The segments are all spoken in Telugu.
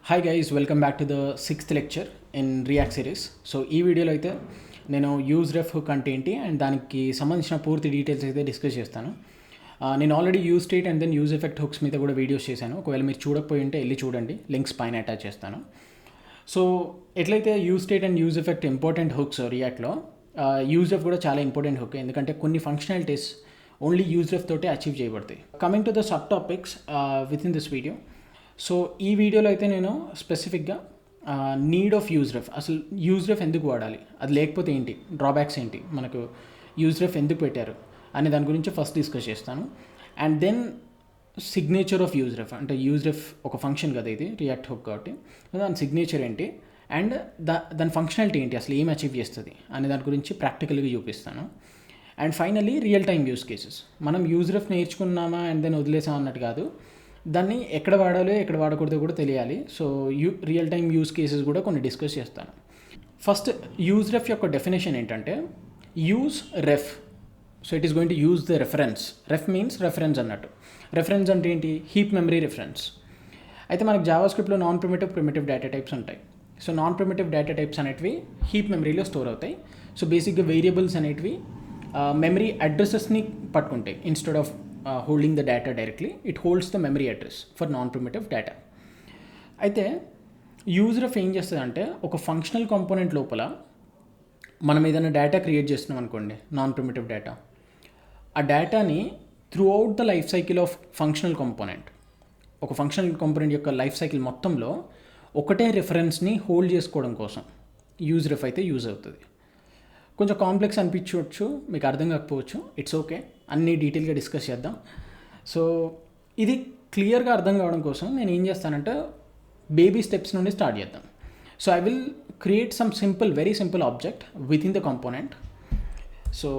Hi guys, welcome back to the 6th lecture in react series. So ఈ వీడియోలో అయితే నేను యూజ్ రెఫ్ హుక్ అంటే ఏంటి అండ్ దానికి సంబంధించిన పూర్తి డీటెయిల్స్ అయితే డిస్కస్ చేస్తాను. నేను already use state and then use effect hooks మీద కూడా వీడియోస్ చేశాను. ఒకవేళ మీరు చూడకపోయి ఉంటే వెళ్ళి చూడండి, లింక్స్ పైన అటాచ్ చేస్తాను. సో ఎట్లయితే use state and use effect important hooks రియాక్ట్లో, యూజ్ రెఫ్ కూడా చాలా ఇంపార్టెంట్ హుక్, ఎందుకంటే కొన్ని ఫంక్షనాలిటీస్ ఓన్లీ యూజ్ రెఫ్ తోటే అచీవ్ చేయబడతాయి. Coming to the sub topics within this video. So ఈ వీడియోలో అయితే నేను స్పెసిఫిక్గా నీడ్ ఆఫ్ యూజ్ రెఫ్, అసలు యూజ్ రెఫ్ ఎందుకు వాడాలి, అది లేకపోతే ఏంటి, డ్రాబ్యాక్స్ ఏంటి, మనకు యూజ్ రెఫ్ ఎందుకు పెట్టారు అనే దాని గురించి ఫస్ట్ డిస్కస్ చేస్తాను. And then signature of use ref, అంటే యూజ్ రెఫ్ ఒక ఫంక్షన్ కదా ఇది రియాక్ట్ హుక్ కాబట్టి, దాని సిగ్నేచర్ ఏంటి అండ్ దాని ఫంక్షనాలిటీ ఏంటి, అసలు ఏం అచీవ్ చేస్తుంది అనే దాని గురించి ప్రాక్టికల్గా చూపిస్తాను. And finally real time use cases, మనం యూజ్ రెఫ్ నేర్చుకున్నామా అండ్ దెన్ వదిలేసాం అన్నట్టు కాదు, దాన్ని ఎక్కడ వాడాలో ఎక్కడ వాడకూడదో కూడా తెలియాలి. So real time use cases కూడా కొన్ని డిస్కస్ చేస్తాను. ఫస్ట్ యూజ్ రెఫ్ యొక్క డెఫినేషన్ ఏంటంటే, use ref, so it is going to use the reference. Ref means reference అన్నట్టు. రెఫరెన్స్ అంటే ఏంటి, హీప్ మెమరీ రెఫరెన్స్. అయితే మనకు జావాస్క్రిప్ట్లో non primitive, primitive data types ఉంటాయి. So non primitive data types అనేటివి హీప్ మెమరీలో స్టోర్ అవుతాయి. సో బేసిక్గా వేరియబుల్స్ అనేటివి మెమరీ అడ్రసెస్ని పట్టుకుంటాయి. Instead of holding the data directly, it holds the memory address for non-primitive data. అయితే యూజర్ ఆఫ్ ఏం చేస్తుందంటే, ఒక ఫంక్షనల్ కాంపోనెంట్ లోపల మనం ఏదైనా డేటా క్రియేట్ చేస్తున్నాం అనుకోండి, నాన్ ప్రిమిటివ్ డేటా, ఆ డేటాని through out the life cycle of functional component, ఒక ఫంక్షనల్ కాంపోనెంట్ యొక్క లైఫ్ సైకిల్ మొత్తంలో ఒకటే రిఫరెన్స్ని హోల్డ్ చేసుకోవడం కోసం యూజ్ రెఫ్ అయితే యూజ్ అవుతుంది. కొంచెం కాంప్లెక్స్ అనిపించవచ్చు, మీకు అర్థం కాకపోవచ్చు, ఇట్స్ ఓకే, అన్నీ డీటెయిల్గా డిస్కస్ చేద్దాం. సో ఇది క్లియర్గా అర్థం కావడం కోసం నేను ఏం చేస్తానంటే, బేబీ స్టెప్స్ నుండి స్టార్ట్ చేద్దాం. So I will create some simple, very simple object within the component. So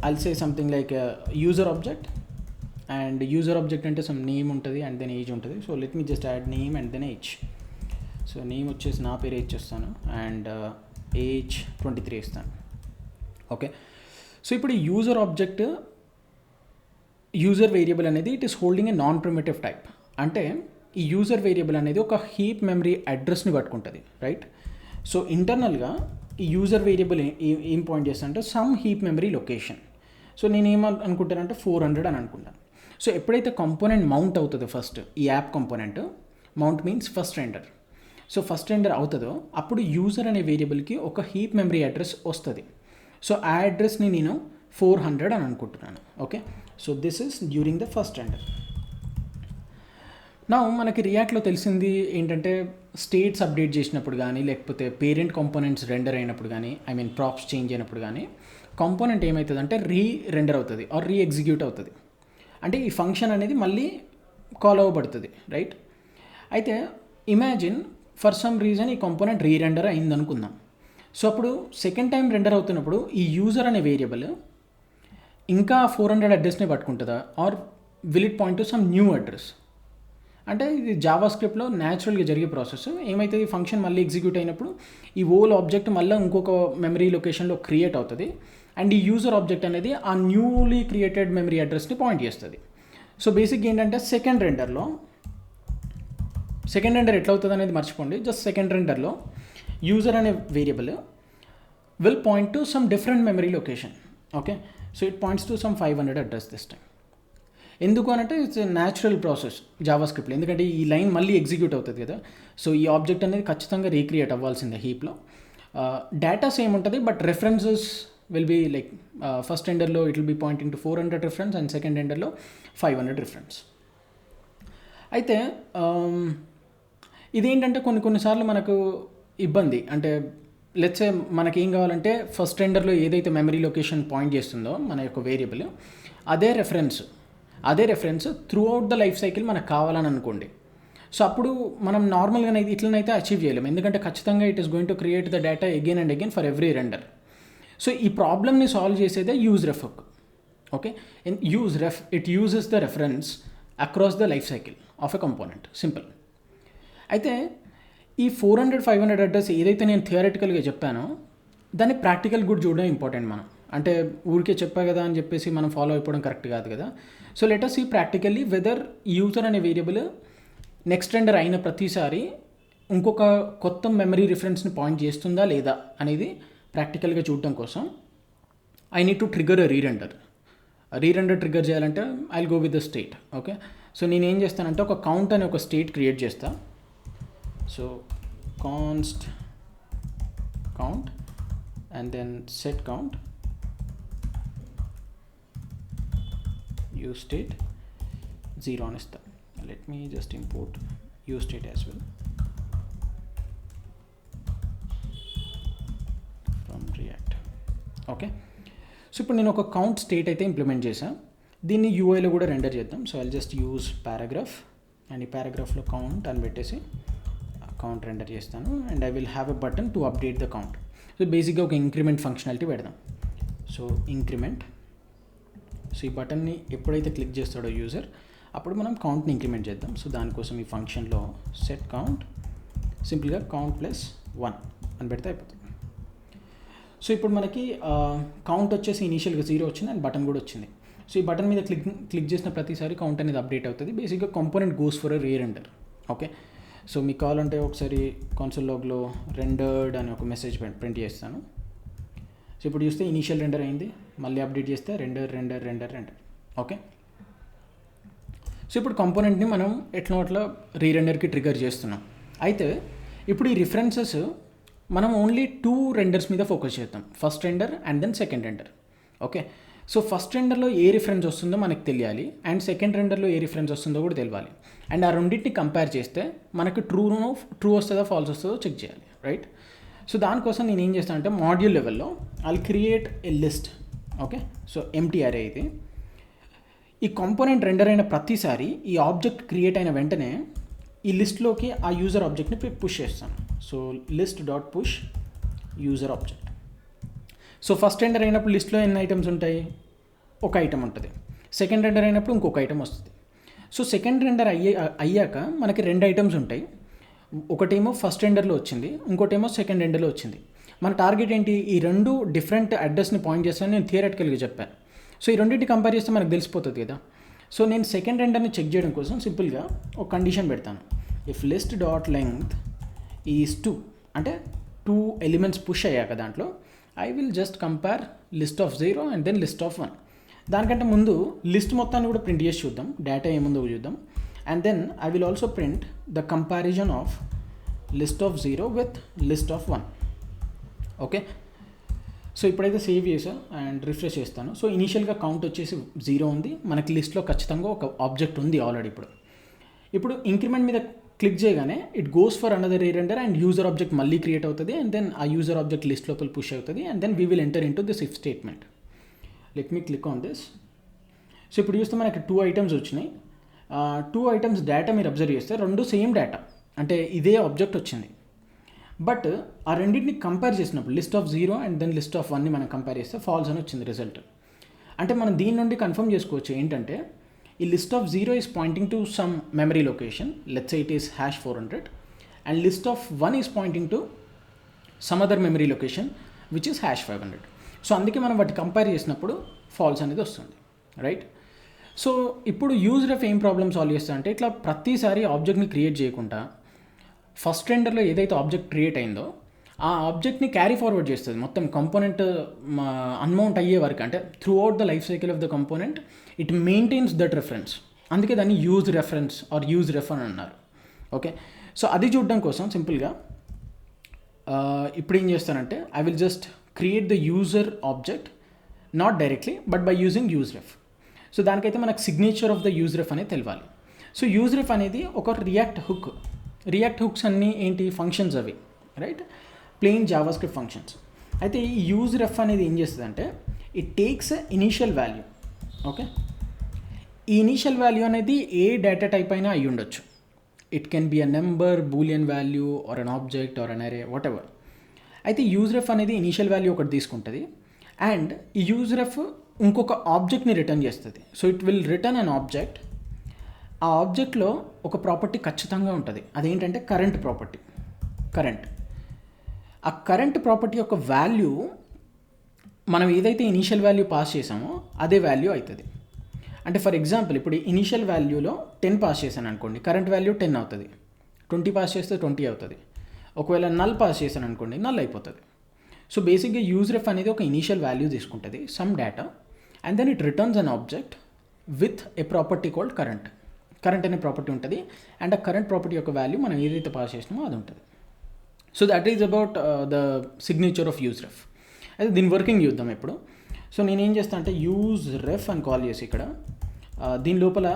I'll say something like user object, and user object అంటే సమ్ నేమ్ ఉంటుంది అండ్ దెన్ ఏజ్ ఉంటుంది. So let me just add name and then age. So name వచ్చేసి నా పేరు ఏజ్ చేస్తాను అండ్ ఏజ్ 23 ఇస్తాను. ఓకే, సో ఇప్పుడు యూజర్ ఆబ్జెక్ట్, యూజర్ వేరియబుల్ అనేది it is holding a non primitive type. అంటే ఈ యూజర్ వేరియబుల్ అనేది ఒక హీప్ మెమరీ అడ్రస్ని పట్టుకుంటుంది, రైట్? సో ఇంటర్నల్గా ఈ యూజర్ వేరియబుల్ ఏం పాయింట్ చేస్తానంటే some heap memory location. So నేను ఏమనుకుంటానంటే 400 అని అనుకుంటాను. సో ఎప్పుడైతే కాంపోనెంట్ మౌంట్ అవుతుందో, ఫస్ట్ ఈ app component mount means first render. So first render అవుతుందో అప్పుడు యూజర్ అనే వేరియబుల్కి ఒక హీప్ మెమరీ అడ్రస్ వస్తుంది. సో ఆ అడ్రస్ని నేను 400 అని అనుకుంటున్నాను. Okay, so this is during the first render. నా మనకి రియాక్ట్లో తెలిసింది ఏంటంటే, స్టేట్స్ అప్డేట్ చేసినప్పుడు కానీ, లేకపోతే పేరెంట్ కాంపోనెంట్స్ రెండర్ అయినప్పుడు కానీ, ఐ మీన్ ప్రాప్స్ చేంజ్ అయినప్పుడు కానీ, కాంపోనెంట్ ఏమవుతుందంటే రెండర్ అవుతుంది ఆర్ ఎగ్జిక్యూట్ అవుతుంది. అంటే ఈ ఫంక్షన్ అనేది మళ్ళీ కాల్ అవ్వబడుతుంది, రైట్? అయితే ఇమాజిన్ ఫర్ సమ్ రీజన్ ఈ కాంపోనెంట్ రెండర్ అయింది అనుకుందాం. సో అప్పుడు సెకండ్ టైం రెండర్ అవుతున్నప్పుడు ఈ యూజర్ అనే వేరియబుల్ ఇంకా 400 అడ్రస్ని పట్టుకుంటుందా, or will it point to some new address? అంటే ఇది జావా స్క్రిప్ట్లో న్యాచురల్గా జరిగే ప్రాసెస్. ఏమైతే ఈ ఫంక్షన్ మళ్ళీ ఎగ్జిక్యూట్ అయినప్పుడు ఈ ఓల్ ఆబ్జెక్ట్ మళ్ళీ ఇంకొక మెమరీ లొకేషన్లో క్రియేట్ అవుతుంది అండ్ ఈ యూజర్ ఆబ్జెక్ట్ అనేది ఆ న్యూలీ క్రియేటెడ్ మెమరీ అడ్రస్ని పాయింట్ చేస్తుంది. సో బేసిక్గా ఏంటంటే సెకండ్ రెండర్ ఎట్లా అవుతుంది అనేది మర్చిపోండి. జస్ట్ సెకండ్ రెండర్లో యూజర్ అనే variable will point to some different memory location. Okay, so it points to some 500 address this time. ఎందుకు అనంటే ఇట్స్ న్యాచురల్ ప్రాసెస్ జావా స్క్రిప్ట్లో, ఎందుకంటే ఈ లైన్ మళ్ళీ ఎగ్జిక్యూట్ అవుతుంది కదా. సో ఈ ఆబ్జెక్ట్ అనేది ఖచ్చితంగా రీక్రియేట్ అవ్వాల్సిందే హీప్లో. డేటా సేమ్ ఉంటుంది, but references will be like first ఎండర్లో it will be pointing to 400 reference and second ఎండర్లో 500 రిఫరెన్స్. అయితే ఇదేంటంటే కొన్నిసార్లు మనకు ఇబ్బంది. అంటే లెట్స్ సే మనకేం కావాలంటే ఫస్ట్ రెండర్లో ఏదైతే మెమరీ లొకేషన్ పాయింట్ చేస్తుందో మన యొక్క వేరియబుల్, అదే reference through out the life cycle మనకు కావాలని అనుకోండి. సో అప్పుడు మనం నార్మల్గా ఇట్లనైతే అచీవ్ చేయలేము, ఎందుకంటే ఖచ్చితంగా it is going to create the data again and again for every render. So ఈ ప్రాబ్లమ్ని సాల్వ్ చేసేదే use ref. Okay, in use ref it uses the reference across the life cycle of a component, simple. అయితే ఈ 400, 500 అడ్రస్ ఏదైతే నేను థియరిటికల్గా చెప్పానో దాన్ని ప్రాక్టికల్ కూడా చూడడం ఇంపార్టెంట్. మనం అంటే ఊరికే చెప్పా కదా అని చెప్పేసి మనం ఫాలో అయిపోవడం కరెక్ట్ కాదు కదా. So let us see practically whether user అనే వేరియబుల్ నెక్స్ట్ రెండర్ అయిన ప్రతిసారి ఇంకొక కొత్త మెమరీ రిఫరెన్స్ని పాయింట్ చేస్తుందా లేదా అనేది ప్రాక్టికల్గా చూడటం కోసం I need to trigger rerender trigger చేయాలంటే I go with the state. Okay, so నేను ఏం చేస్తానంటే ఒక కౌంట్ అనే ఒక స్టేట్ క్రియేట్ చేస్తా. So const count and then set count use state 0 అని ఇస్తా. Let me just import use state as well from React. Okay, so ఇప్పుడు నేను ఒక కౌంట్ స్టేట్ అయితే ఇంప్లిమెంట్ చేశాను. దీన్ని యూఐలో కూడా రెండర్ చేద్దాం. So I just use paragraph and ఈ పారాగ్రాఫ్లో కౌంట్ అని పెట్టేసి కౌంట్ రెండర్ చేస్తాను. And I will have a button to update the count. So బేసిక్గా ఒక ఇంక్రిమెంట్ ఫంక్షనాలిటీ పెడదాం. సో ఇంక్రిమెంట్, సో ఈ బటన్ని ఎప్పుడైతే క్లిక్ చేస్తాడో యూజర్ అప్పుడు మనం కౌంట్ని ఇంక్రిమెంట్ చేద్దాం. సో దానికోసం ఈ ఫంక్షన్లో సెట్ కౌంట్ సింపుల్గా కౌంట్ ప్లస్ 1 అని పెడితే అయిపోతుంది. సో ఇప్పుడు మనకి కౌంట్ వచ్చేసి ఇనీషియల్గా 0 వచ్చింది అండ్ బటన్ కూడా వచ్చింది. సో ఈ బటన్ మీద క్లిక్ చేసిన ప్రతిసారి కౌంట్ అనేది అప్డేట్ అవుతుంది. బేసిక్గా component goes for a రీరెండర్. Okay, so మీకు కావాలంటే ఒకసారి కన్సోల్ లాగ్లో రెండర్డ్ అని ఒక మెసేజ్ ప్రింట్ చేస్తాను. సో ఇప్పుడు చూస్తే ఇనీషియల్ రెండర్ అయింది, మళ్ళీ అప్డేట్ చేస్తే రెండర్. ఓకే, సో ఇప్పుడు కాంపోనెంట్ని మనం అట్లా రీరెండర్కి ట్రిగర్ చేస్తున్నాం. అయితే ఇప్పుడు ఈ రిఫరెన్సెస్ మనం ఓన్లీ 2 రెండర్స్ మీద ఫోకస్ చేద్దాం, first render and then second render. Okay, so first రెండర్లో ఏ రిఫరెన్స్ వస్తుందో మనకు తెలియాలి అండ్ సెకండ్ రెండర్లో ఏ రిఫరెన్స్ వస్తుందో కూడా తెలియాలి. అండ్ ఆ రెండింటిని కంపేర్ చేస్తే మనకు ట్రూ వస్తుందో ఫాల్స్ వస్తుందో చెక్ చేయాలి, రైట్? సో దానికోసం నేను ఏం చేస్తాను అంటే మాడ్యూల్ లెవెల్లో I'll create a list. Okay, so empty అరే ఇది. ఈ కాంపోనెంట్ రెండర్ అయిన ప్రతిసారి ఈ ఆబ్జెక్ట్ క్రియేట్ అయిన వెంటనే ఈ లిస్ట్లోకి ఆ యూజర్ ఆబ్జెక్ట్ని పుష్ చేస్తాను. So list dot push user object. So first render అయినప్పుడు లిస్ట్లో ఎన్ని ఐటమ్స్ ఉంటాయి? ఒక ఐటమ్ ఉంటుంది. సెకండ్ రెండర్ అయినప్పుడు ఇంకొక ఐటమ్ వస్తుంది. సో సెకండ్ రెండర్ అయ్యాక మనకి 2 ఐటమ్స్ ఉంటాయి. ఒకటేమో ఫస్ట్ రెండర్లో వచ్చింది, ఇంకోటేమో సెకండ్ రెండర్లో వచ్చింది. మన టార్గెట్ ఏంటి? ఈ 2 డిఫరెంట్ అడ్రస్ని పాయింట్ చేస్తాను నేను థియరటికల్గా చెప్పాను. సో ఈ రెండింటి కంపేర్ చేస్తే మనకు తెలిసిపోతుంది కదా. సో నేను సెకండ్ రెండర్ని చెక్ చేయడం కోసం సింపుల్గా ఒక కండిషన్ పెడతాను. If list dot length is 2 అంటే 2 ఎలిమెంట్స్ పుష్ అయ్యాక దాంట్లో I will just compare list of 0 and then list of 1. దానికంటే ముందు లిస్ట్ మొత్తాన్ని కూడా ప్రింట్ చేసి చూద్దాం, డేటా ఏముందో చూద్దాం. And then I will also print the comparison of list of 0 with list of 1. Okay, so ఇప్పుడైతే సేవ్ చేసా అండ్ రిఫ్రెష్ చేస్తాను. సో ఇనీషియల్గా కౌంట్ వచ్చేసి 0 ఉంది, మనకి లిస్ట్లో ఖచ్చితంగా ఒక ఆబ్జెక్ట్ ఉంది ఆల్రెడీ. ఇప్పుడు ఇంక్రిమెంట్ మీద క్లిక్ చేయగానే it goes for another rerender and user object మళ్ళీ క్రియేట్ అవుతుంది. అండ్ దెన్ ఆ యూజర్ ఆబ్జెక్ట్ లిస్ట్ లోపల పుష్ అవుతుంది. And then we will enter into this if statement. Let me click on this. So ఇప్పుడు చూస్తే మనకి 2 ఐటమ్స్ వచ్చినాయి. 2 ఐటమ్స్ డేటా మీరు అబ్జర్వ్ చేస్తే 2 సేమ్ డేటా, అంటే ఇదే ఆబ్జెక్ట్ వచ్చింది. బట్ ఆ రెండింటిని కంపేర్ చేసినప్పుడు list of 0 and then list of 1ని మనం కంపేర్ చేస్తే ఫాల్స్ అని వచ్చింది రిజల్ట్. అంటే మనం దీని నుండి కన్ఫర్మ్ చేసుకోవచ్చు ఏంటంటే ఈ list of 0 is Poynting to some memory location, let's say it is #400, and list of 1 is Poynting to some other memory location which is #500. So అందుకే మనం వాటి కంపేర్ చేసినప్పుడు ఫాల్స్ అనేది వస్తుంది, రైట్? సో ఇప్పుడు యూజర్ ఏం ప్రాబ్లమ్ సాల్వ్ చేస్తా అంటే ఇట్లా ప్రతిసారి ఆబ్జెక్ట్ని క్రియేట్ చేయకుండా ఫస్ట్ రెండర్లో ఏదైతే ఆబ్జెక్ట్ క్రియేట్ అయిందో ఆ ఆబ్జెక్ట్ని క్యారీ ఫార్వర్డ్ చేస్తుంది మొత్తం కంపోనెంట్ అన్మౌంట్ అయ్యే వరకు. అంటే throughout the life cycle of the component it maintains that reference. అందుకే దాన్ని use reference or use ref అని అన్నారు. ఓకే, సో అది చూడడం కోసం సింపుల్గా ఇప్పుడు ఏం చేస్తానంటే I will just create the user object not directly but by using use ref. So దానికైతే మనకు signature of the use ref అనేది తెలియాలి. సో యూజ్ రెఫ్ అనేది ఒక రియాక్ట్ హుక్స్ అన్నీ ఏంటి? ఫంక్షన్స్ అవి, రైట్? Plain JavaScript functions. అయితే ఈ యూజ్ రెఫ్ అనేది ఏం చేస్తుందంటే it takes initial value. Okay, ఈ ఇనీషియల్ వాల్యూ అనేది ఏ డేటా టైప్ అయినా అయ్యి ఉండొచ్చు. It can be a number, boolean value or an object or an array, whatever. అయితే యూజ్ రెఫ్ అనేది ఇనీషియల్ వాల్యూ ఒకటి తీసుకుంటుంది అండ్ ఈ యూజ్ రెఫ్ ఇంకొక ఆబ్జెక్ట్ని రిటర్న్ చేస్తుంది. So it will return an object. ఆ ఆబ్జెక్ట్లో ఒక ప్రాపర్టీ ఖచ్చితంగా ఉంటుంది, అదేంటంటే కరెంట్ ప్రాపర్టీ. ఆ కరెంట్ ప్రాపర్టీ యొక్క వాల్యూ మనం ఏదైతే ఇనీషియల్ వాల్యూ పాస్ చేసామో అదే వాల్యూ అవుతుంది. అంటే ఫర్ ఎగ్జాంపుల్ ఇప్పుడు ఇనీషియల్ వాల్యూలో 10 పాస్ చేశాను అనుకోండి, కరెంట్ వాల్యూ 10 అవుతుంది. 20 పాస్ చేస్తే 20 అవుతుంది. ఒకవేళ నల్ పాస్ చేశాను అనుకోండి, నల్ అయిపోతుంది. సో బేసిక్గా యూజ్ రెఫ్ అనేది ఒక ఇనీషియల్ వాల్యూ తీసుకుంటుంది, some data, and then it returns an object with a property called current. Current అనే ప్రాపర్టీ ఉంటుంది, అండ్ ఆ కరెంట్ ప్రాపర్టీ యొక్క వాల్యూ మనం ఏదైతే పాస్ చేసినామో అది ఉంటుంది. So that is about the signature of use ref. అయితే దీని వర్కింగ్ చూద్దాం ఇప్పుడు. సో నేనేం చేస్తాను అంటే యూజ్ రెఫ్ అని కాల్ చేసి ఇక్కడ దీని లోపల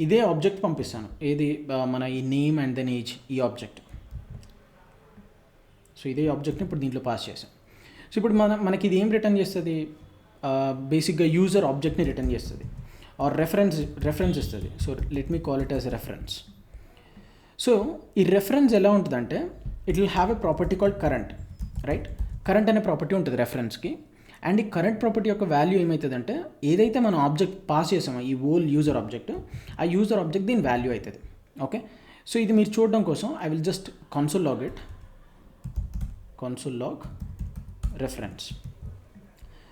ఇదే ఆబ్జెక్ట్ పంపిస్తాను, ఏది మన ఈ నేమ్ అండ్ దెన్ ఏజ్, ఈ ఆబ్జెక్ట్. సో ఇదే ఆబ్జెక్ట్ని ఇప్పుడు దీంట్లో పాస్ చేసాం. సో ఇప్పుడు మనకి ఇది ఏం రిటర్న్ చేస్తుంది, బేసిక్గా యూజర్ ఆబ్జెక్ట్ని రిటర్న్ చేస్తుంది ఆర్ రెఫరెన్స్ ఇస్తుంది. So let me call it as reference. So ఈ రెఫరెన్స్ ఎలా ఉంటుందంటే it will have a property called current, right? Current అనే ప్రాపర్టీ ఉంటుంది రెఫరెన్స్కి. అండ్ ఈ కరెంట్ ప్రాపర్టీ యొక్క వాల్యూ ఏమవుతుందంటే ఏదైతే మనం ఆబ్జెక్ట్ పాస్ చేసామో ఈ ఓల్ యూజర్ ఆబ్జెక్ట్, ఆ యూజర్ ఆబ్జెక్ట్ దీని వాల్యూ అవుతుంది. ఓకే, సో ఇది మీరు చూడడం కోసం I will just console log reference.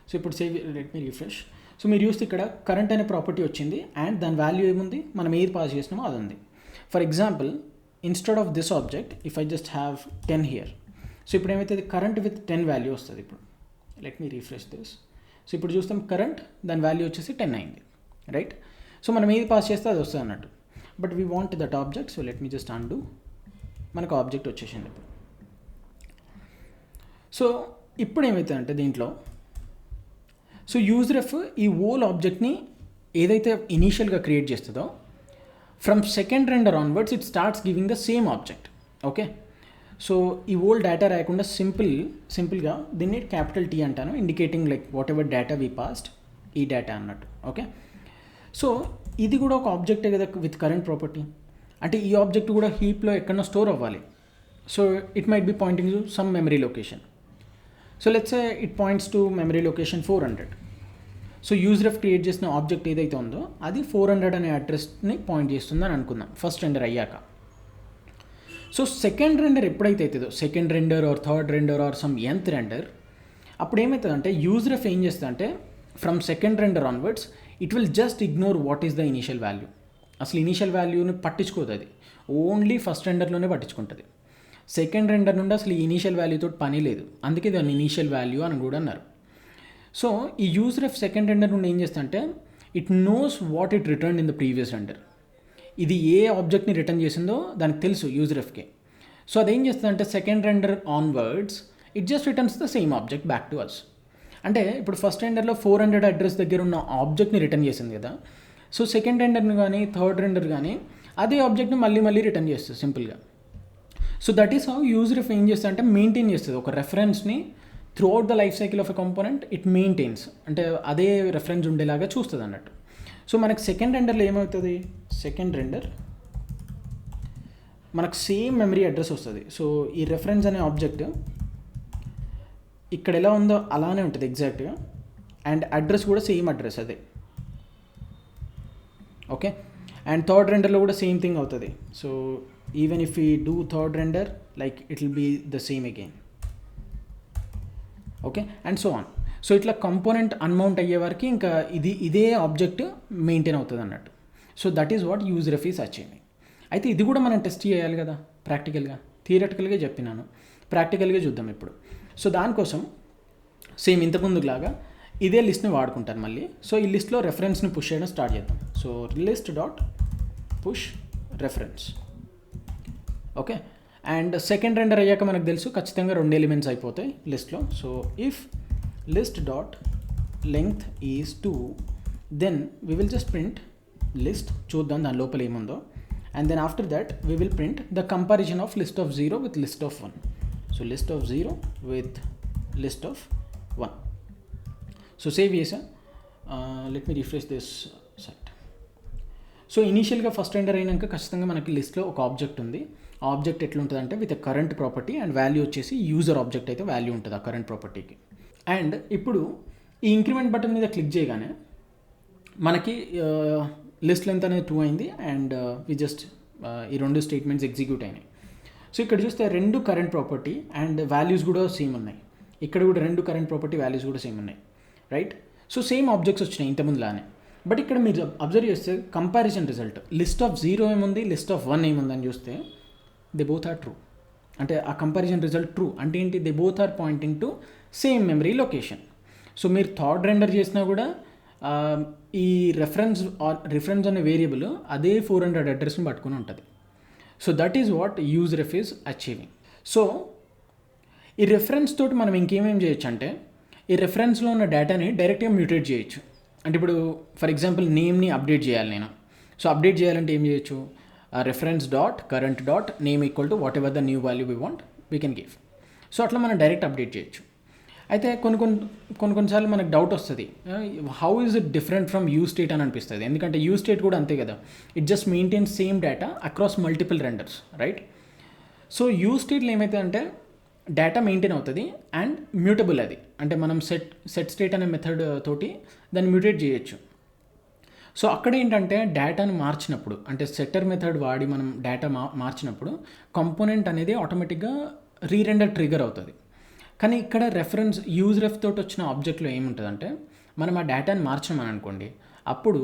So ఇప్పుడు save, let me refresh. So మీరు చూస్తే ఇక్కడ కరెంట్ అనే ప్రాపర్టీ వచ్చింది అండ్ దాని వాల్యూ ఏముంది, మనం ఏది పాస్ చేసినామో అది ఉంది. For example, instead of this object if I just have 10 here, so ఇప్పుడు ఏమవుతుంది, కరెంట్ విత్ 10 వాల్యూ వస్తుంది. ఇప్పుడు let me refresh this. So ఇప్పుడు చూస్తాం కరెంట్ దాని వాల్యూ వచ్చేసి 10 అయింది, రైట్? సో మనం ఏది పాస్ చేస్తే అది వస్తుంది అన్నట్టు. But we want that object, so let me just undo. మనకు ఆబ్జెక్ట్ వచ్చేసింది ఇప్పుడు. సో ఇప్పుడు ఏమవుతుందంటే దీంట్లో, సో యూజ్ రెఫ్ ఈ ఓల్ ఆబ్జెక్ట్ని ఏదైతే ఇనీషియల్గా క్రియేట్ చేస్తుందో from second render onwards it starts giving the same object. Okay, so ఈ ఓల్డ్ డేటా రాయకుండా సింపుల్గా దీన్ని క్యాపిటల్ టీ అంటాను, indicating like what ever data we passed, ఈ డేటా అన్నట్టు. ఓకే, సో ఇది కూడా ఒక ఆబ్జెక్టే కదా విత్ కరెంట్ ప్రాపర్టీ. అంటే ఈ ఆబ్జెక్ట్ కూడా హీప్లో ఎక్కడన్నా స్టోర్ అవ్వాలి. So it might be pointing to some memory location. So let's say it points to memory location 400. So use ref create చేసిన ఆబ్జెక్ట్ ఏదైతే ఉందో అది 400 అనే అడ్రస్ని పాయింట్ చేస్తుందని అనుకుందాం ఫస్ట్ రెండర్ అయ్యాక. సో సెకండ్ రెండర్ ఎప్పుడైతే అవుతుందో, second render or third render or some nth render, అప్పుడు ఏమవుతుందంటే యూజ్ రెఫ్ ఏం చేస్తుందంటే from second render onwards it will just ignore what is the initial value. అసలు ఇనీషియల్ వాల్యూని పట్టించుకోదు అది, ఓన్లీ ఫస్ట్ రెండర్లోనే పట్టించుకుంటుంది. సెకండ్ రెండర్ నుండి అసలు ఈ ఇనీషియల్ వాల్యూతో పని లేదు, అందుకే దాన్ని ఇనీషియల్ వాల్యూ అని కూడా అన్నారు. సో ఈ యూజ్ రెఫ్ సెకండ్ రెండర్ నుండి ఏం చేస్తుందంటే it knows what it return in the previous render. ఇది ఏ ఆబ్జెక్ట్ని రిటర్న్ చేసిందో దానికి తెలుసు యూజ్ రెఫ్కి. సో అదేం చేస్తుందంటే second render onwards it just returns the same object back to us. అంటే ఇప్పుడు ఫస్ట్ రెండర్లో 400 అడ్రస్ దగ్గర ఉన్న ఆబ్జెక్ట్ని రిటర్న్ చేసింది కదా, సో సెకండ్ రెండర్ని కానీ థర్డ్ రెండర్ కానీ అదే ఆబ్జెక్ట్ని మళ్ళీ రిటర్న్ చేస్తుంది సింపుల్గా. So that is how use ref ఏం చేస్తుంది అంటే మెయింటైన్ చేస్తుంది ఒక రెఫరెన్స్ని throughout the life cycle of a component. It maintains, అంటే అదే రెఫరెన్స్ ఉండేలాగా చూస్తుంది అన్నట్టు. సో మనకు సెకండ్ రెండర్లో ఏమవుతుంది, సెకండ్ రెండర్ మనకు సేమ్ మెమరీ అడ్రస్ వస్తుంది. సో ఈ రెఫరెన్స్ అనే ఆబ్జెక్ట్ ఇక్కడ ఎలా ఉందో అలానే ఉంటుంది ఎగ్జాక్ట్గా, అండ్ అడ్రస్ కూడా సేమ్ అడ్రస్ అదే. ఓకే, అండ్ థర్డ్ రెండర్లో కూడా సేమ్ థింగ్ అవుతుంది. So even if we do third render like it will be the same again. Okay, and so on. So ఇట్లా కంపోనెంట్ అన్మౌంట్ అయ్యే వరకు ఇంకా ఇదే ఆబ్జెక్ట్ మెయింటైన్ అవుతుంది అన్నట్టు. So that is what use ref is achieving. అయితే ఇది కూడా మనం టెస్ట్ చేయాలి కదా ప్రాక్టికల్గా. థియరటికల్గా చెప్పినాను, ప్రాక్టికల్గా చూద్దాం ఇప్పుడు. సో దానికోసం సేమ్ ఇంతకుముందులాగా ఇదే లిస్ట్ని వాడుకుంటాను మళ్ళీ. సో ఈ లిస్ట్లో రెఫరెన్స్ని పుష్ చేయడం స్టార్ట్ చేద్దాం. So list dot push reference. Okay, and second render అయ్యాక మనకు తెలుసు ఖచ్చితంగా 2 ఎలిమెంట్స్ అయిపోతాయి లిస్ట్లో. So if list dot length is 2, then we will just print list, చూద్దాం దాని లోపల ఏముందో. And then after that we will print the comparison of list of 0 with list of 1. So list of 0 with list of 1. So save చేసా. Let me refresh this set. So ఇనీషియల్గా ఫస్ట్ రెండర్ అయినాక ఖచ్చితంగా మనకి లిస్ట్లో ఒక ఆబ్జెక్ట్ ఉంది. ఆ ఆబ్జెక్ట్ ఎట్లుంటుందంటే with current property and value వచ్చేసి యూజర్ ఆబ్జెక్ట్ అయితే వాల్యూ ఉంటుంది ఆ కరెంట్ ప్రాపర్టీకి. అండ్ ఇప్పుడు ఈ ఇంక్రిమెంట్ బటన్ మీద క్లిక్ చేయగానే మనకి లిస్ట్ లెంత్ అనేది 2 అయింది అండ్ వి జస్ట్ ఈ 2 స్టేట్మెంట్స్ ఎగ్జిక్యూట్ అయినాయి. సో ఇక్కడ చూస్తే 2 కరెంట్ ప్రాపర్టీ అండ్ వాల్యూస్ కూడా సేమ్ ఉన్నాయి. ఇక్కడ కూడా 2 కరెంట్ ప్రాపర్టీ వాల్యూస్ కూడా సేమ్ ఉన్నాయి, రైట్? సో సేమ్ ఆబ్జెక్ట్స్ వచ్చినాయి ఇంతకుముందులానే. బట్ ఇక్కడ మీరు అబ్జర్వ్ చేస్తే కంపారిజన్ రిజల్ట్ లిస్ట్ ఆఫ్ 0 ఏముంది, లిస్ట్ ఆఫ్ 1 ఏముందని చూస్తే దే బోత్ ఆర్ ట్రూ. అంటే ఆ కంపారిజన్ రిజల్ట్ ట్రూ అంటే ఏంటి, they both are pointing to same memory location. So మీరు థర్డ్ రెండర్ చేసినా కూడా ఈ రిఫరెన్స్ అనే వేరియబుల్ అదే 400 అడ్రస్ని పట్టుకుని ఉంటుంది. So that is what use ref is achieving. So ఈ రెఫరెన్స్ తోటి మనం ఇంకేమేం చేయొచ్చు అంటే, ఈ రెఫరెన్స్లో ఉన్న డేటాని డైరెక్ట్గా మ్యూటేట్ చేయొచ్చు. అంటే ఇప్పుడు ఫర్ ఎగ్జాంపుల్ నేమ్ని అప్డేట్ చేయాలి నేను. సో అప్డేట్ చేయాలంటే ఏం చేయొచ్చు, reference dot current dot name equal to what ever the new value we want we can give. So అట్లా మనం డైరెక్ట్ అప్డేట్ చేయొచ్చు. అయితే కొన్నిసార్లు మనకు డౌట్ వస్తుంది, how is it different from use state అని అనిపిస్తుంది. ఎందుకంటే యూజ్ స్టేట్ కూడా అంతే కదా, it just maintains same data across multiple renders, right? So use స్టేట్లో ఏమైతే అంటే డేటా మెయింటైన్ అవుతుంది అండ్ మ్యూటబుల్ అది. అంటే మనం సెట్ స్టేట్ అనే మెథడ్ తోటి దాన్ని మ్యూటేట్ చేయొచ్చు. సో అక్కడ ఏంటంటే డేటాను మార్చినప్పుడు, అంటే సెట్టర్ మెథడ్ వాడి మనం డేటా మార్చినప్పుడు కంపోనెంట్ అనేది ఆటోమేటిక్గా రీరెండర్ ట్రిగర్ అవుతుంది. కానీ ఇక్కడ యూజ్ రెఫ్ తోటి వచ్చిన ఆబ్జెక్ట్లో ఏముంటుందంటే, మనం ఆ డేటాని మార్చామని అనుకోండి, అప్పుడు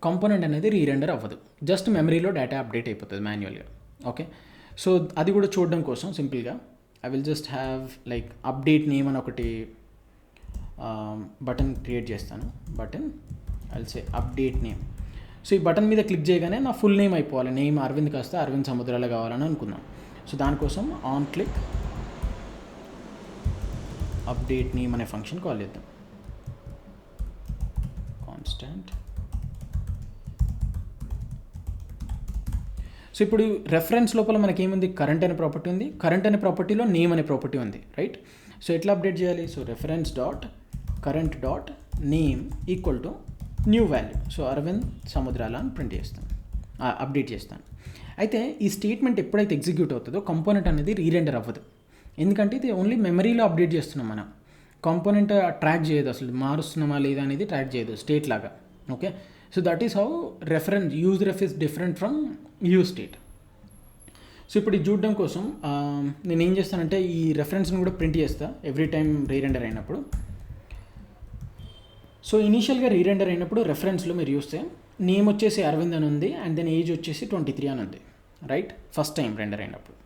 కాంపోనెంట్ అనేది రీరెండర్ అవ్వదు, జస్ట్ మెమరీలో డేటా అప్డేట్ అయిపోతుంది మాన్యువల్గా. ఓకే, సో అది కూడా చూడడం కోసం సింపుల్గా I will just have like update name అని ఒకటి బటన్ క్రియేట్ చేస్తాను. Button I will say update name. So ఈ బటన్ మీద క్లిక్ చేయగానే నా ఫుల్ నేమ్ అయిపోవాలి, నేమ్ అరవింద్ కాస్త అరవింద్ సముద్రాల కావాలని అనుకుందాం. సో దానికోసం ఆన్ క్లిక్ అప్డేట్ నేమ్ అనే ఫంక్షన్ కాల్ చేద్దాం. కాన్స్టెంట్. సో ఇప్పుడు రెఫరెన్స్ లోపల మనకేముంది, కరెంట్ అనే ప్రాపర్టీ ఉంది, కరెంట్ అనే ప్రాపర్టీలో నేమ్ అనే ప్రాపర్టీ ఉంది, రైట్? సో ఎట్లా అప్డేట్ చేయాలి, so reference dot current dot name equal to new value, so Aravind Samudrala అని ప్రింట్ చేస్తాను, అప్డేట్ చేస్తాను. అయితే ఈ స్టేట్మెంట్ ఎప్పుడైతే ఎగ్జిక్యూట్ అవుతుందో కాంపోనెంట్ అనేది రీరెండర్ అవ్వదు, ఎందుకంటే ఇది ఓన్లీ మెమరీలో అప్డేట్ చేస్తున్నాం మనం. కాంపోనెంట్ ట్రాక్ చేయదు, అసలు మారుస్తున్నామా లేదా అనేది ట్రాక్ చేయదు స్టేట్ లాగా. Okay, so that is how use ref is different from use state. So ఇప్పుడు ఇది చూడడం కోసం నేను ఏం చేస్తానంటే ఈ రెఫరెన్స్ని కూడా ప్రింట్ చేస్తా ఎవ్రీ టైం రీరెండర్ అయినప్పుడు. సో ఇనీషియల్గా రీరెండర్ అయినప్పుడు రెఫరెన్స్లో మీరు చూస్తే నేమ్ వచ్చేసి అరవింద్ అని ఉంది అండ్ దెన్ ఏజ్ వచ్చేసి 23 అని ఉంది, రైట్? ఫస్ట్ టైం రెండర్ అయినప్పుడు.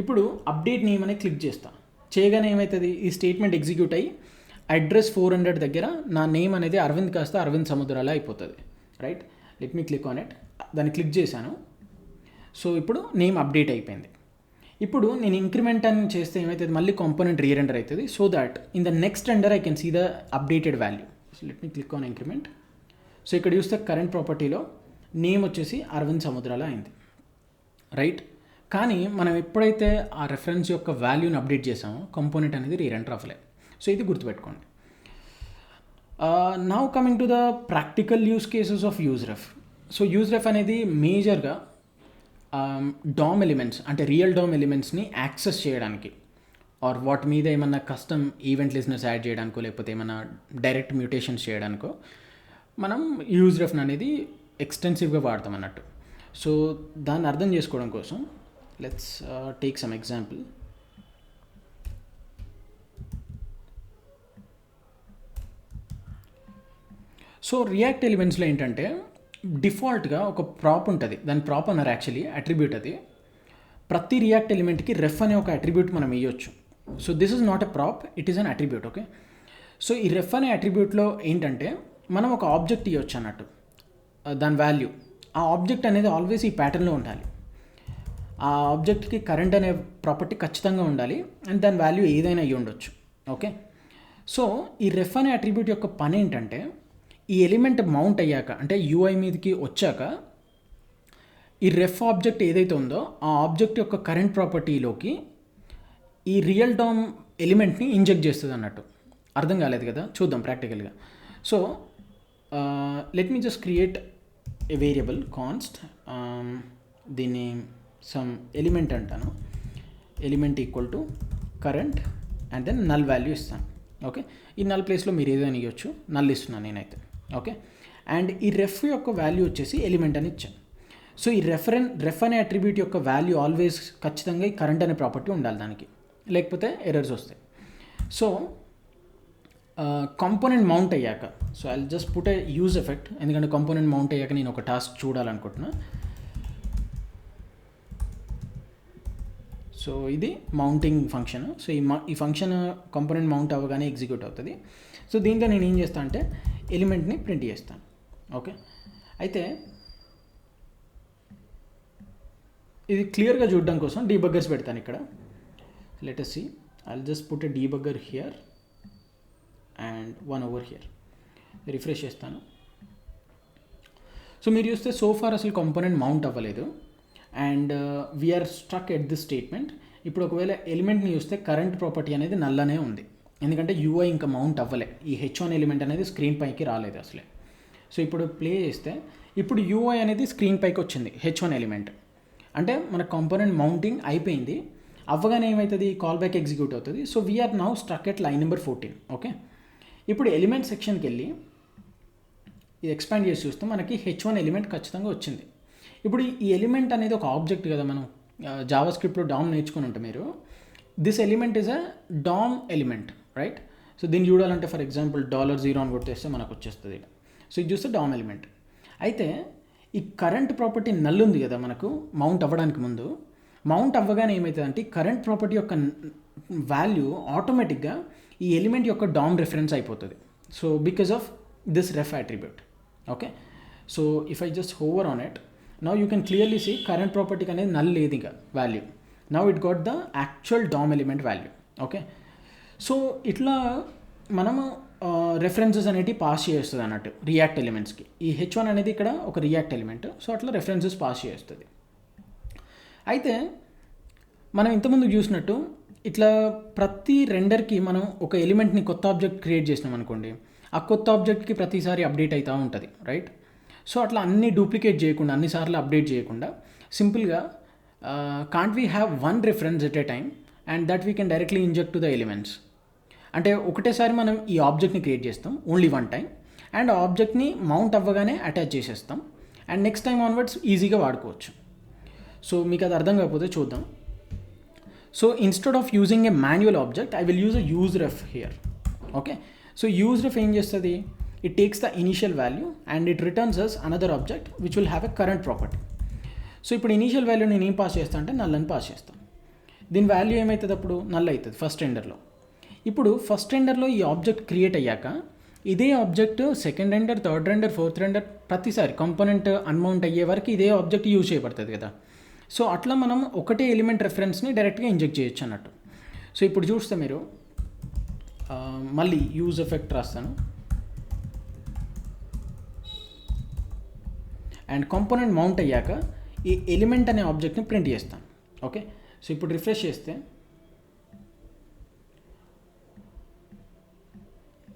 ఇప్పుడు అప్డేట్ నేమ్ అని క్లిక్ చేస్తా, చేయగానే ఏమవుతుంది, ఈ స్టేట్మెంట్ ఎగ్జిక్యూట్ అయ్యి అడ్రస్ 400 దగ్గర నా నేమ్ అనేది అరవింద్ కాస్త అరవింద్ సముద్రాల అయిపోతుంది, right? Let me click on it. దాన్ని క్లిక్ చేశాను. సో ఇప్పుడు నేమ్ అప్డేట్ అయిపోయింది. ఇప్పుడు నేను ఇంక్రిమెంట్ అని చేస్తే ఏమవుతుంది, మళ్ళీ కాంపోనెంట్ రీరెండర్ అవుతుంది, so that in the next render I can see the updated value. So let me click on increment. సో ఇక్కడ చూస్తే కరెంట్ ప్రాపర్టీలో నేమ్ వచ్చేసి అరవింద్ సముద్రాల అయింది, రైట్? కానీ మనం ఎప్పుడైతే ఆ రెఫరెన్స్ యొక్క వాల్యూని అప్డేట్ చేసామో కాంపోనెంట్ అనేది రీరెండర్ అవ్వలేదు. సో ఇది గుర్తుపెట్టుకోండి. Now coming to the practical use cases of use ref. So use ref అనేది మేజర్గా డామ్ ఎలిమెంట్స్, అంటే రియల్ డామ్ ఎలిమెంట్స్ని యాక్సెస్ చేయడానికి, ఆర్ వాటి మీద ఏమన్నా కస్టమ్ ఈవెంట్ లిస్నర్స్ యాడ్ చేయడానికో లేకపోతే ఏమన్నా డైరెక్ట్ మ్యూటేషన్స్ చేయడానికో మనం యూజ్ రెఫ్ అనేది ఎక్స్టెన్సివ్గా వాడతాం అన్నట్టు. సో దాన్ని అర్థం చేసుకోవడం కోసం let's take some example. So React ఎలిమెంట్స్లో ఏంటంటే డిఫాల్ట్గా ఒక ప్రాప్ ఉంటుంది, దాని ప్రాప్ అన్నారు యాక్చువల్లీ అట్రిబ్యూట్. అది ప్రతి రియాక్ట్ ఎలిమెంట్కి రెఫ్ అనే ఒక అట్రిబ్యూట్ మనం ఇవ్వచ్చు. So this is not a prop, it is an attribute. Okay, so ఈ రెఫ్ అనే అట్రిబ్యూట్లో ఏంటంటే మనం ఒక ఆబ్జెక్ట్ ఇవ్వచ్చు అన్నట్టు, దాని వాల్యూ. ఆ ఆబ్జెక్ట్ అనేది ఆల్వేస్ ఈ ప్యాటర్న్లో ఉండాలి. ఆ ఆబ్జెక్ట్కి కరెంట్ అనే ప్రాపర్టీ ఖచ్చితంగా ఉండాలి అండ్ దాని వాల్యూ ఏదైనా అయ్యి ఉండొచ్చు. ఓకే, సో ఈ రెఫ్ అనే అట్రిబ్యూట్ యొక్క పని ఏంటంటే ఈ ఎలిమెంట్ మౌంట్ అయ్యాక, అంటే యూఐ మీదకి వచ్చాక ఈ రెఫ్ ఆబ్జెక్ట్ ఏదైతే ఉందో ఆ ఆబ్జెక్ట్ యొక్క కరెంట్ ప్రాపర్టీలోకి ఈ రియల్ టర్మ్ ఎలిమెంట్ని ఇంజెక్ట్ చేస్తుంది అన్నట్టు. అర్థం కాలేదు కదా, చూద్దాం ప్రాక్టికల్గా. So let me just create a variable const, దీన్ని సమ్ ఎలిమెంట్ అంటాను, element equal to current and then null value ఇస్తాను. ఓకే, ఈ నల్ ప్లేస్లో మీరు ఏదైనా ఇవ్వచ్చు, నల్ ఇస్తున్నాను నేనైతే. ఓకే, అండ్ ఈ రెఫ్ యొక్క వాల్యూ వచ్చేసి ఎలిమెంట్ అని ఇచ్చాను. సో ఈ రెఫ్ అనే అట్రిబ్యూట్ యొక్క వాల్యూ ఆల్వేస్ ఖచ్చితంగా ఈ కరెంట్ అనే ప్రాపర్టీ ఉండాలి దానికి, లేకపోతే ఎర్రర్స్ వస్తాయి. సో కాంపోనెంట్ మౌంట్ అయ్యాక, so I just put a use effect, ఎందుకంటే కాంపోనెంట్ మౌంట్ అయ్యాక నేను ఒక టాస్క్ చూడాలనుకుంటున్నా. సో ఇది మౌంటింగ్ ఫంక్షన్. సో ఈ ఫంక్షన్ కాంపోనెంట్ మౌంట్ అవ్వగానే ఎగ్జిక్యూట్ అవుతుంది. సో దీంతో నేను ఏం చేస్తాను అంటే ఎలిమెంట్ని ప్రింట్ చేస్తాను. ఓకే, అయితే ఇది క్లియర్గా చూడడం కోసం డీబగ్గర్స్ పెడతాను ఇక్కడ. Let us see, I'll just put a debugger here and one over here. Refresh చేస్తాను. సో మీరు చూస్తే సో ఫార్ అసలు కాంపోనెంట్ మౌంట్ అవ్వలేదు and we're struck at this statement. ఇప్పుడు ఒకవేళ ఎలిమెంట్ని చూస్తే కరెంట్ ప్రాపర్టీ అనేది నల్లనే ఉంది, ఎందుకంటే యూఐ ఇంకా మౌంట్ అవ్వలే. ఈ H1 ఎలిమెంట్ అనేది స్క్రీన్ పైకి రాలేదు అసలే. సో ఇప్పుడు ప్లే చేస్తే ఇప్పుడు యూఐ అనేది స్క్రీన్ పైకి వచ్చింది, H1 ఎలిమెంట్. అంటే మన కాంపోనెంట్ మౌంటింగ్ అయిపోయింది. అవ్వగానే ఏమవుతుంది, కాల్ బ్యాక్ ఎగ్జిక్యూట్ అవుతుంది. So we're now struck at line number 14. Okay, ఇప్పుడు ఎలిమెంట్ సెక్షన్కి వెళ్ళి ఇది ఎక్స్పాండ్ చేసి చూస్తే మనకి H1 ఎలిమెంట్ ఖచ్చితంగా వచ్చింది. ఇప్పుడు ఈ ఎలిమెంట్ అనేది ఒక ఆబ్జెక్ట్ కదా, మనం జావా స్క్రిప్ట్లో డామ్ నేర్చుకుని ఉంటే మీరు, this element is a damn element, right? So దీన్ని చూడాలంటే ఫర్ ఎగ్జాంపుల్ $0 అని కొట్టేస్తే మనకు వచ్చేస్తుంది. సో ఇది చూస్తే డామ్ ఎలిమెంట్. అయితే ఈ కరెంట్ ప్రాపర్టీ నల్ ఉంది కదా మనకు మౌంట్ అవ్వడానికి ముందు. మౌంట్ అవ్వగానే ఏమవుతుందంటే కరెంట్ ప్రాపర్టీ యొక్క వాల్యూ ఆటోమేటిక్గా ఈ ఎలిమెంట్ యొక్క డామ్ రిఫరెన్స్ అయిపోతుంది. So because of this ref attribute. Okay, so if I just hover on it, now you can clearly see current ప్రాపర్టీకి అనేది నల్ లేదు ఇక వాల్యూ. Now it got the actual DOM element value. Okay, so ఇట్లా మనము రెఫరెన్సెస్ అనేవి పాస్ చేస్తుంది అన్నట్టు రియాక్ట్ ఎలిమెంట్స్కి. ఈ H1 అనేది ఇక్కడ ఒక రియాక్ట్ ఎలిమెంట్, సో అట్లా రెఫరెన్సెస్ పాస్ చేస్తుంది. అయితే మనం ఇంతకుముందు చూసినట్టు ఇట్లా ప్రతి రెండర్కి మనం ఒక ఎలిమెంట్ని కొత్త ఆబ్జెక్ట్ క్రియేట్ చేసినాం అనుకోండి, ఆ కొత్త ఆబ్జెక్ట్కి ప్రతిసారి అప్డేట్ అవుతూ ఉంటుంది, రైట్? సో అట్లా అన్ని డూప్లికేట్ చేయకుండా, అన్నిసార్లు అప్డేట్ చేయకుండా సింపుల్గా can't we have one reference at a time and that we can directly inject to the elements. అంటే ఒకటేసారి మనం ఈ ఆబ్జెక్ట్ని క్రియేట్ చేస్తాం ఓన్లీ వన్ టైం, అండ్ ఆ ఆబ్జెక్ట్ని మౌంట్ అవ్వగానే అటాచ్ చేసేస్తాం, అండ్ నెక్స్ట్ టైం ఆన్వర్డ్స్ ఈజీగా వాడుకోవచ్చు. సో మీకు అది అర్థం కాకపోతే చూద్దాం. So instead of using a manual object I will use a use ref here. Okay, so use ref ఏం చేస్తుంది, it takes the initial value and it returns us another object which will have a current property. So ఇప్పుడు ఇనీషియల్ వాల్యూ నేను ఏం పాస్ చేస్తాను అంటే నల్ అని పాస్ చేస్తాను. దీని వాల్యూ ఏమవుతుంది అప్పుడు నల్ అవుతుంది ఫస్ట్ రెండర్లో. ఇప్పుడు ఫస్ట్ రెండర్లో ఈ ఆబ్జెక్ట్ క్రియేట్ అయ్యాక ఇదే object second render, third render, fourth render ప్రతిసారి కాంపోనెంట్ అన్మౌంట్ అయ్యే వరకు ఇదే ఆబ్జెక్ట్ యూజ్ చేయబడుతుంది కదా. సో అట్లా మనం ఒకటే ఎలిమెంట్ రెఫరెన్స్ని డైరెక్ట్గా ఇంజెక్ట్ చేయొచ్చు అన్నట్టు. సో ఇప్పుడు చూస్తే మీరు మళ్ళీ యూజ్ ఎఫెక్ట్ రాస్తాను అండ్ కాంపోనెంట్ మౌంట్ అయ్యాక ఈ ఎలిమెంట్ అనే ఆబ్జెక్ట్ని ప్రింట్ చేస్తాను. ఓకే, సో ఇప్పుడు రిఫ్రెష్ చేస్తే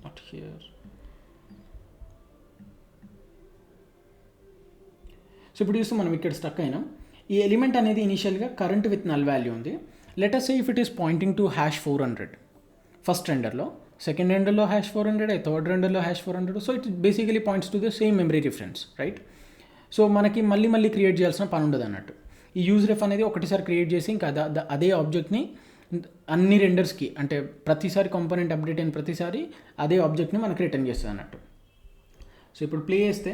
not here. సో ఇప్పుడు చూస్తే మనం ఇక్కడ స్టక్ అయినాం. ఈ ఎలిమెంట్ అనేది ఇనిషియల్గా కరెంట్ విత్ నల్ వాల్యూ ఉంది. Let us say if it is pointing to #400 first రెండర్లో, సెకండ్ రెండర్లో #400, థర్డ్ రెండర్లో #400. So it basically points to the same memory reference, right? So మనకి మళ్ళీ క్రియేట్ చేయాల్సిన పని ఉండదు అన్నట్టు. ఈ యూజ్ రెఫ్ అనేది ఒకటిసారి క్రియేట్ చేసి ఇంకా అదే ఆబ్జెక్ట్ని అన్ని రెండర్స్కి, అంటే ప్రతిసారి కాంపోనెంట్ అప్డేట్ అయిన ప్రతిసారి అదే ఆబ్జెక్ట్ని మనకు రిటర్న్ చేస్తుంది అన్నట్టు. సో ఇప్పుడు ప్లే చేస్తే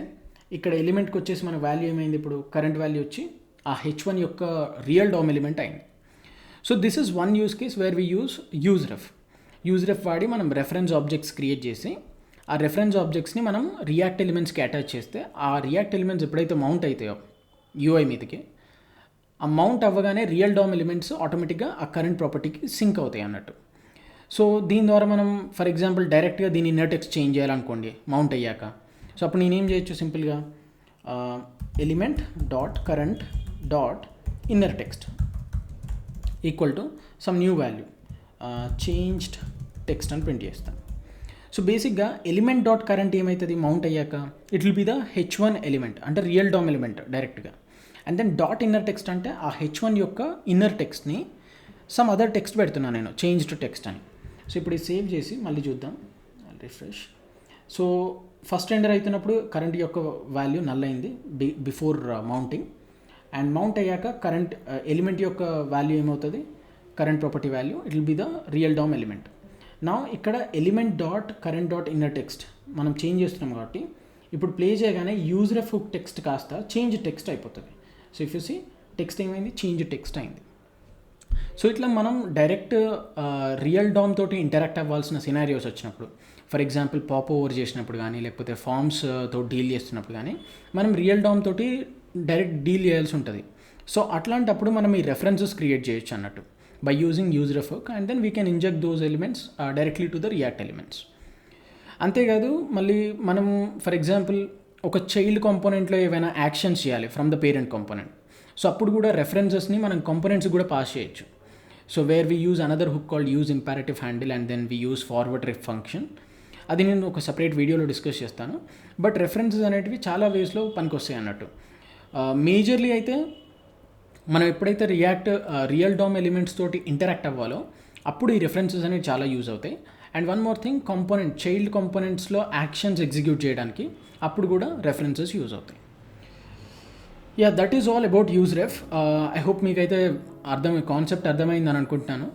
ఇక్కడ ఎలిమెంట్కి వచ్చేసి మన వాల్యూ ఏమైంది, ఇప్పుడు కరెంట్ వాల్యూ వచ్చి ఆ H1 యొక్క రియల్ డామ్ ఎలిమెంట్ అయింది. So this is one use case where we use ref వాడి మనం రెఫరెన్స్ ఆబ్జెక్ట్స్ క్రియేట్ చేసి ఆ రెఫరెన్స్ ఆబ్జెక్ట్స్ని మనం రియాక్ట్ ఎలిమెంట్స్కి అటాచ్ చేస్తే ఆ రియాక్ట్ ఎలిమెంట్స్ ఎప్పుడైతే మౌంట్ అవుతాయో యూఐ మీదకి, ఆ మౌంట్ అవ్వగానే రియల్ డామ్ ఎలిమెంట్స్ ఆటోమేటిక్గా ఆ కరెంట్ ప్రాపర్టీకి సింక్ అవుతాయి అన్నట్టు. సో దీని ద్వారా మనం ఫర్ ఎగ్జాంపుల్ డైరెక్ట్గా దీని ఇన్నర్ టెక్స్ట్ చేంజ్ చేయాలనుకోండి మౌంట్ అయ్యాక. సో అప్పుడు నేనేం చేయొచ్చు, సింపుల్గా element dot current dot inner text equal to some new value changed text అని ప్రింట్ చేస్తాను. సో బేసిక్గా ఎలిమెంట్ డాట్ కరెంట్ ఏమవుతుంది మౌంట్ అయ్యాక, it will be the H1 element అంటే రియల్ డామ్ ఎలిమెంట్ డైరెక్ట్గా. And then dot inner text అంటే ఆ H1 యొక్క ఇన్నర్ టెక్స్ట్ని సమ్ అదర్ టెక్స్ట్ పెడుతున్నాను నేను, చేంజ్డ్ టెక్స్ట్ అని. సో ఇప్పుడు ఇది సేవ్ చేసి మళ్ళీ చూద్దాం, రిఫ్రెష్. సో ఫస్ట్ రెండర్ అవుతున్నప్పుడు కరెంట్ యొక్క వాల్యూ నల్ అయింది బిఫోర్ మౌంటింగ్, అండ్ మౌంట్ అయ్యాక కరెంట్ ఎలిమెంట్ యొక్క వాల్యూ ఏమవుతుంది, current property value, it will be the real DOM element. నా ఇక్కడ element dot current dot inner text మనం చేంజ్ చేస్తున్నాం కాబట్టి ఇప్పుడు ప్లే చేయగానే యూజ్ రెఫ్ హుక్ టెక్స్ట్ కాస్త చేంజ్ టెక్స్ట్ అయిపోతుంది. So if you see text ఏమైంది, చేంజ్ టెక్స్ట్ అయింది. సో ఇట్లా మనం డైరెక్ట్ రియల్ డామ్ తోటి ఇంటరాక్ట్ అవ్వాల్సిన సినారియోస్ వచ్చినప్పుడు, ఫర్ ఎగ్జాంపుల్ పాప్ ఓవర్ చేసినప్పుడు కానీ, లేకపోతే ఫామ్స్తో డీల్ చేస్తున్నప్పుడు కానీ మనం రియల్ డామ్ తోటి డైరెక్ట్ డీల్ చేయాల్సి ఉంటుంది. సో అట్లాంటప్పుడు మనం ఈ రెఫరెన్సెస్ క్రియేట్ చేయొచ్చు అన్నట్టు by using user hook, and then we can inject those elements directly to the React elements. అంతేకాదు మళ్ళీ మనం ఫర్ ఎగ్జాంపుల్ ఒక చైల్డ్ కాంపోనెంట్లో ఏవైనా యాక్షన్స్ చేయాలి from the parent component. So అప్పుడు కూడా రెఫరెన్సెస్ని మనం కాంపోనెంట్స్ కూడా పాస్ చేయొచ్చు. So where we use another hook called use imperative handle and then we use forward ref function. అది నేను ఒక సపరేట్ వీడియోలో డిస్కస్ చేస్తాను. బట్ రెఫరెన్సెస్ అనేటివి చాలా వేస్లో పనికొస్తాయి అన్నట్టు. మేజర్లీ అయితే మనం ఎప్పుడైతే రియల్ డామ్ ఎలిమెంట్స్ తోటి ఇంటరాక్ట్ అవ్వాలో అప్పుడు ఈ రెఫరెన్సెస్ అనేవి చాలా యూజ్ అవుతాయి. And one more thing, child కాంపోనెంట్స్లో యాక్షన్స్ ఎగ్జిక్యూట్ చేయడానికి అప్పుడు కూడా రెఫరెన్సెస్ యూజ్ అవుతాయి. Yeah, that is all about use ref. I hope మీకైతే కాన్సెప్ట్ అర్థమైందని అనుకుంటున్నాను.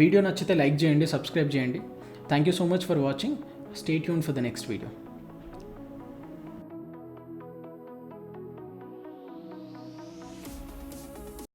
వీడియో నచ్చితే లైక్ చేయండి, సబ్స్క్రైబ్ చేయండి. Thank you so much for watching. Stay tuned for the next video.